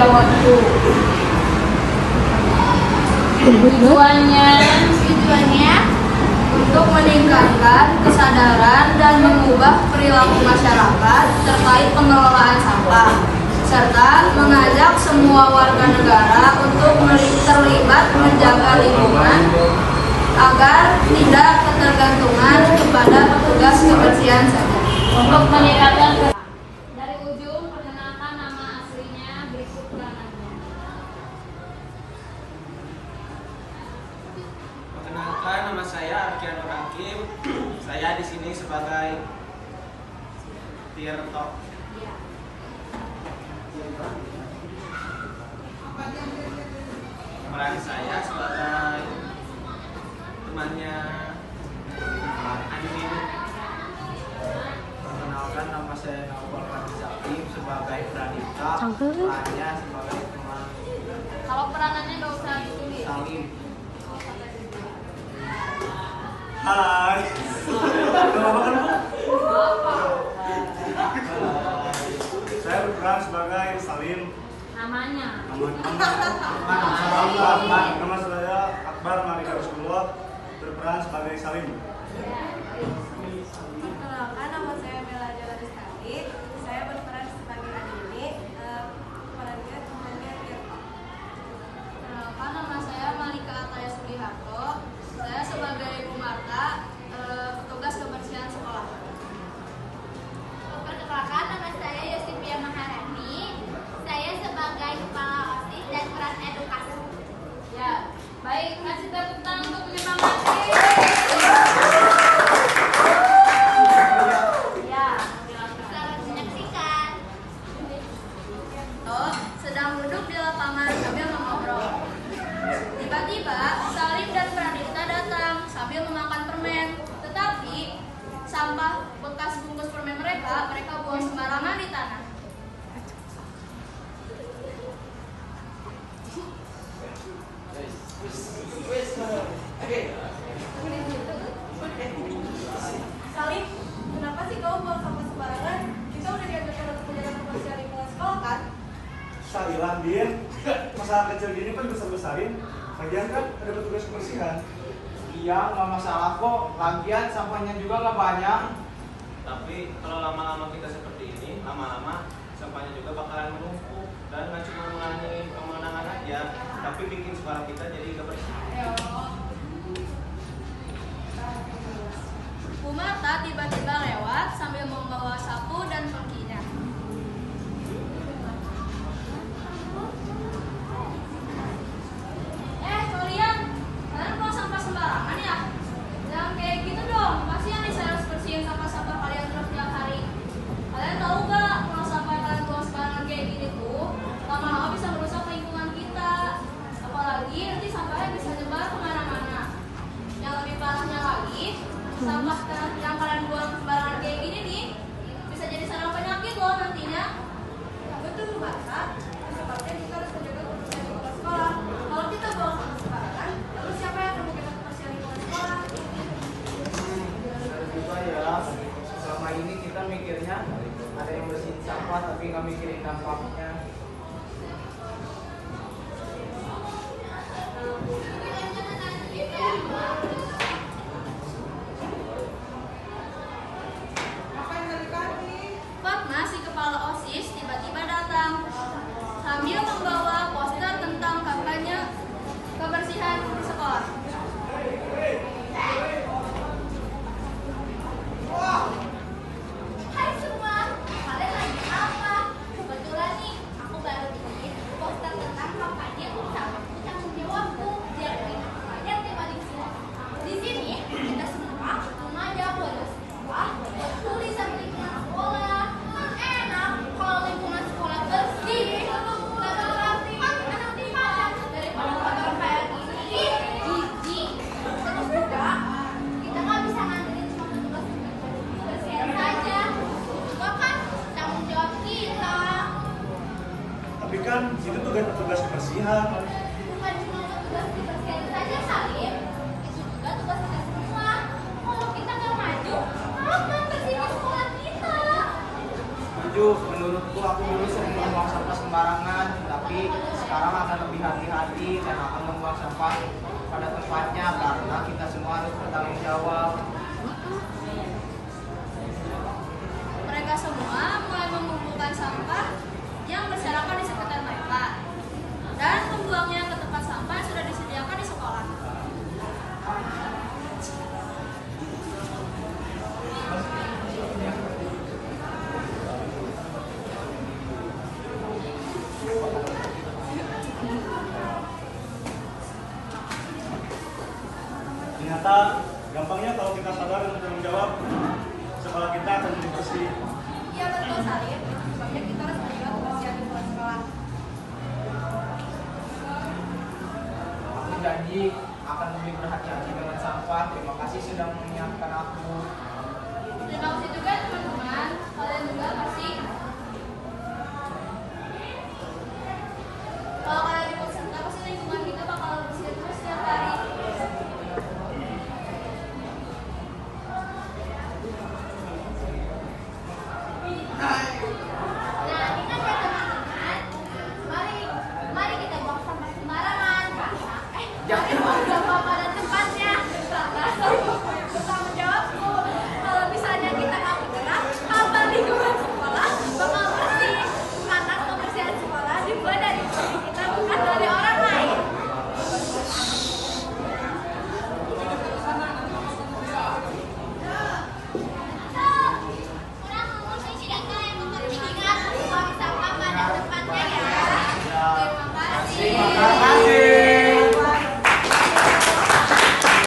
jawabku. Tujuannya untuk meningkatkan kesadaran dan mengubah perilaku masyarakat terkait pengelolaan sampah, serta mengajak semua warga negara untuk terlibat menjaga lingkungan agar tidak ketergantungan kepada petugas kebersihan saja. Untuk meningkatkan dari ujung, perkenalkan nama aslinya, berikut peranannya. Perkenalkan, nama saya Arkianur Hakim. Saya di sini sebagai Tirto. Peran saya sebagai temannya Andin. Perkenalkan, nama saya Naufal Zakim sebagai Pranita. Perannya sebagai teman Kalau peranannya nggak usah ditulis. Salim. Hai. Saya berperan sebagai Salim. Namanya. Nama saya Akbar Marika Rasulullah, berperan sebagai Salim. Perkenalkan, nama saya Bella Jalariskari. Saya berperan sebagai Adini. Perannya temannya Tirto. Perkenalkan, nama saya Malika Ataya Suliharto. Saya sebagai Ibu Marta, petugas kebersihan sekolah. Perkenalkan, nama saya Yosipia Maharani. Saya sebagai kepala OSIS dan peran edukasi. Ya, baik, kasih tepuk tangan untuk menyemangati. Ya, Selamat menyaksikan. sedang duduk di lapangan sambil mengobrol. Tiba-tiba Salim dan Pradipta datang sambil memakan permen. Tetapi sampah bekas bungkus permen mereka buang sembarangan di tanah. Salim, kenapa sih kau buang sampah sembarangan? Kita udah diajarkan untuk menjaga kebersihan lingkungan sekolah kan? Salilah, Din. Masalah kecil gini kan besar-besarin. Lagian kan ada petugas kebersihan. Iya, nggak masalah kok. Lagian sampahnya juga nggak banyak. Tapi kalau lama-lama kita seperti ini, lama-lama sampahnya juga bakalan menumpuk dan nggak cuma mengurangi pemandangan aja, tapi bikin suara kita jadi nggak bersih. Bu Marta tiba-tiba lewat sambil membawa sapu dan pengkinya. Kalian buang sampah sembarangan ya? Jangan kayak gitu dong. Kasihan nih saya harus bersihin sampah-sampah kalian terus tiap hari. Kalian tahu nggak kalau sampah kalian buang sembarangan kayak gini tuh lama-lama bisa merusak lingkungan kita. Apalagi nanti sampahnya bisa nyebar kemana-mana. Yang lebih parahnya lagi, sampah yang kalian buang sembarangan kayak gini nih bisa jadi sarang penyakit loh nantinya. Betul, Bu Marta. Sebabnya kita harus menjaga kebersihan lingkungan sekolah. Kalau kita buang sampah sembarangan, lalu siapa yang akan menjaga kebersihan lingkungan sekolah? Benar juga ya. Selama ini kita mikirnya ada yang bersihin sampah tapi nggak mikirin dampaknya. Fatma, si kepala OSIS, tiba-tiba datang sambil membawa poster tentang kampanye kebersihan di sekolah. Hai semua, kalian lagi apa? Kebetulan nih, aku baru bikin poster tentang kampanye sampahku tanggung jawabku. Jadi, kalian tiba di sini. Di sini, kita semua mengajak warga sekolah peduli sama lingkungan sekolah. Enak kalau lingkungan sekolah bersih. Nggak berarti anak timan daripada kotor kayak gini. Jijik. Terus juga, kita nggak bisa nganterin semua petugas kebersihan saja. Juga kan tanggung jawab kita. Tapi kan itu tugas petugas kebersihan. Bukan cuma tugas kebersihan saja, Salim. Itu juga tugas kita semua. Kalau kita nggak maju, kapan bersihkan sekolah kita? Setuju, menurut Menurutku aku dulu sering membuang sampah sembarangan, tapi sekarang akan lebih hati-hati dan akan membuang sampah pada tempatnya karena kita semua harus bertanggung jawab. Mereka semua mulai mengumpulkan sampah yang berserakan di sekitar mereka dan membuangnya ke tempat sampah yang sudah disediakan di sekolah. Ternyata gampangnya kalau kita sadar dan bertanggung jawab, sekolah kita akan menjadi bersih. Iya betul Salim, sebabnya kita harus menjaga kebersihan lingkungan sekolah. Aku janji akan lebih berhati-hati dengan sampah. Terima kasih sudah mengingatkan aku. Terima kasih